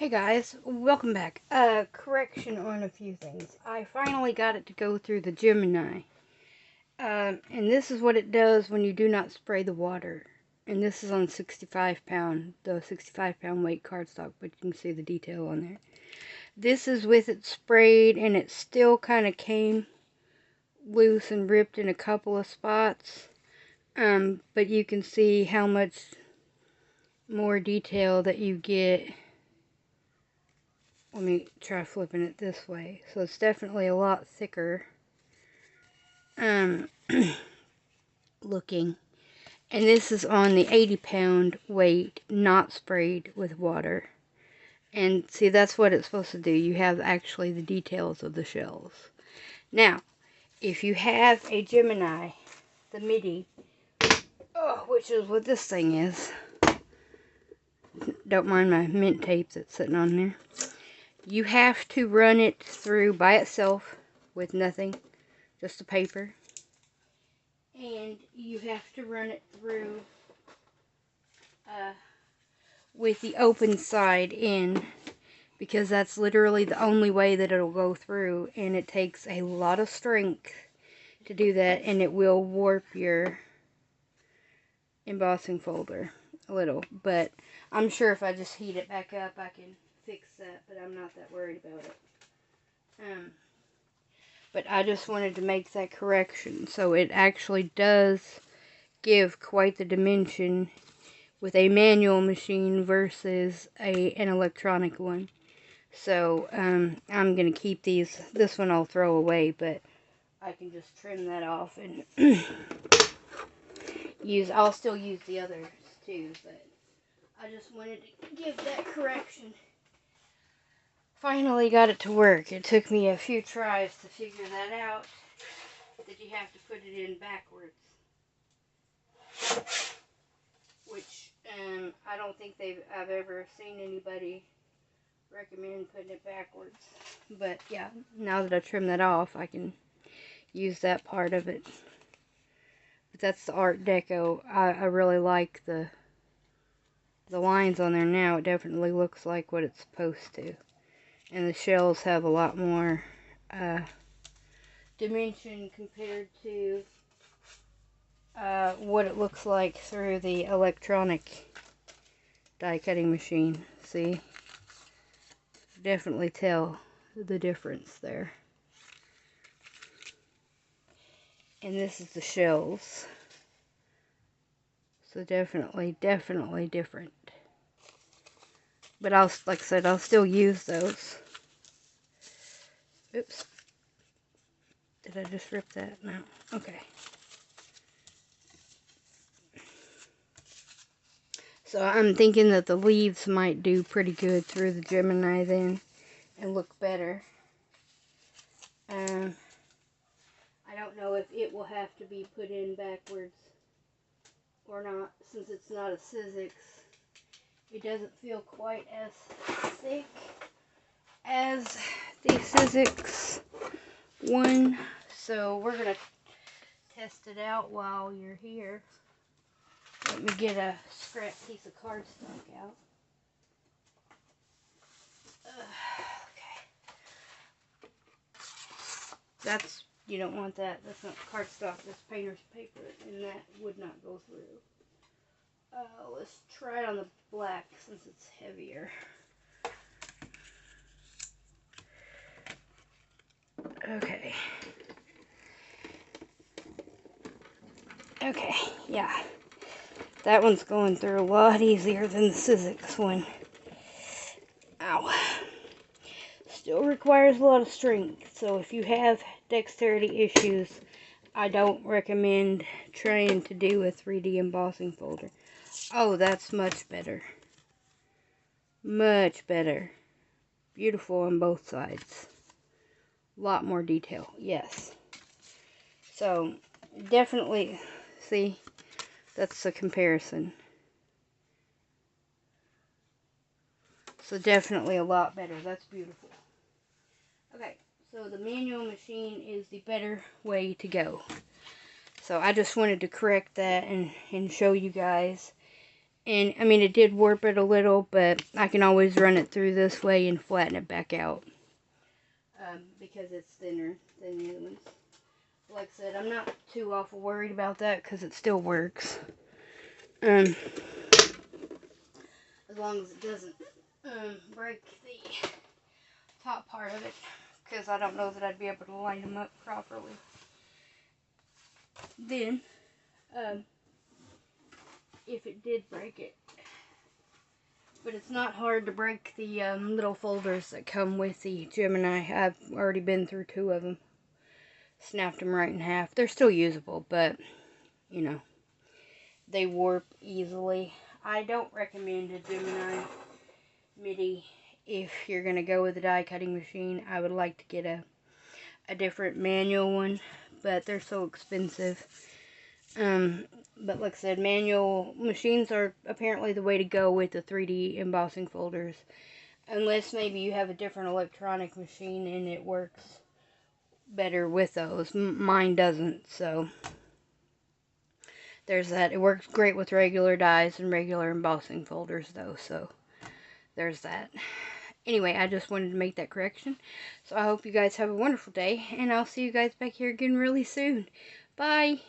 Hey guys, welcome back. Correction on a few things. I finally got it to go through the Gemini. And this is what it does when you do not spray the water. And this is on 65 pound, the 65 pound weight cardstock, but you can see the detail on there. This is with it sprayed, and it still kind of came loose and ripped in a couple of spots. But you can see how much more detail that you get. Let me try flipping it this way. So it's definitely a lot thicker looking. And this is on the 80 pound weight, not sprayed with water. And see, that's what it's supposed to do. You have actually the details of the shells. Now, if you have a Gemini, the Midi, which is what this thing is. Don't mind my mint tape that's sitting on there. You have to run it through by itself with nothing, just the paper. And you have to run it through with the open side in, because that's literally the only way that it'll go through, and it takes a lot of strength to do that, and it will warp your embossing folder a little. But I'm sure if I just heat it back up, I can fix that, but I'm not that worried about it. But I just wanted to make that correction. So it actually does give quite the dimension with a manual machine versus an electronic one. So I'm going to keep these. This one I'll throw away, but I can just trim that off and I'll still use the others too, but I just wanted to give that correction. Finally got it to work. It took me a few tries to figure that out, that you have to put it in backwards. Which I don't think I've ever seen anybody recommend putting it backwards. But yeah, now that I trim that off, I can use that part of it. But that's the Art Deco. I really like the lines on there now. It definitely looks like what it's supposed to. And the shells have a lot more dimension compared to what it looks like through the electronic die cutting machine. See? Definitely tell the difference there. And this is the shells. So definitely different. But like I said, I'll still use those. Oops. Did I just rip that? No. Okay. So I'm thinking that the leaves might do pretty good through the Gemini then and look better. I don't know if it will have to be put in backwards or not, since it's not a Sizzix. It doesn't feel quite as thick as the Sizzix one. So we're going to test it out while you're here. Let me get a scrap piece of cardstock out. Okay. You don't want that. That's not cardstock. That's painter's paper, and that would not go through. Let's try it on the black since it's heavier. Okay. Okay, yeah. That one's going through a lot easier than the Sizzix one. Ow. Still requires a lot of strength, so if you have dexterity issues, I don't recommend trying to do a 3D embossing folder. Oh, that's much better. Much better. Beautiful on both sides. A lot more detail, yes. So, definitely, see, that's the comparison. So definitely a lot better. That's beautiful. Okay, so the manual machine is the better way to go. So I just wanted to correct that and show you guys. And, I mean, it did warp it a little, but I can always run it through this way and flatten it back out. Because it's thinner than the other ones. Like I said, I'm not too awful worried about that because it still works. As long as it doesn't break the top part of it, because I don't know that I'd be able to line them up properly. Then, if it did break it, but it's not hard to break the little folders that come with the Gemini. I've already been through 2 of them. Snapped them right in half. They're still usable, but, you know, they warp easily. I don't recommend a Gemini Midi if you're going to go with a die cutting machine. I would like to get a different manual one, but they're so expensive. But like I said, manual machines are apparently the way to go with the 3D embossing folders. Unless maybe you have a different electronic machine and it works better with those. Mine doesn't, so there's that. It works great with regular dies and regular embossing folders though, so there's that. Anyway, I just wanted to make that correction. So I hope you guys have a wonderful day, and I'll see you guys back here again really soon. Bye!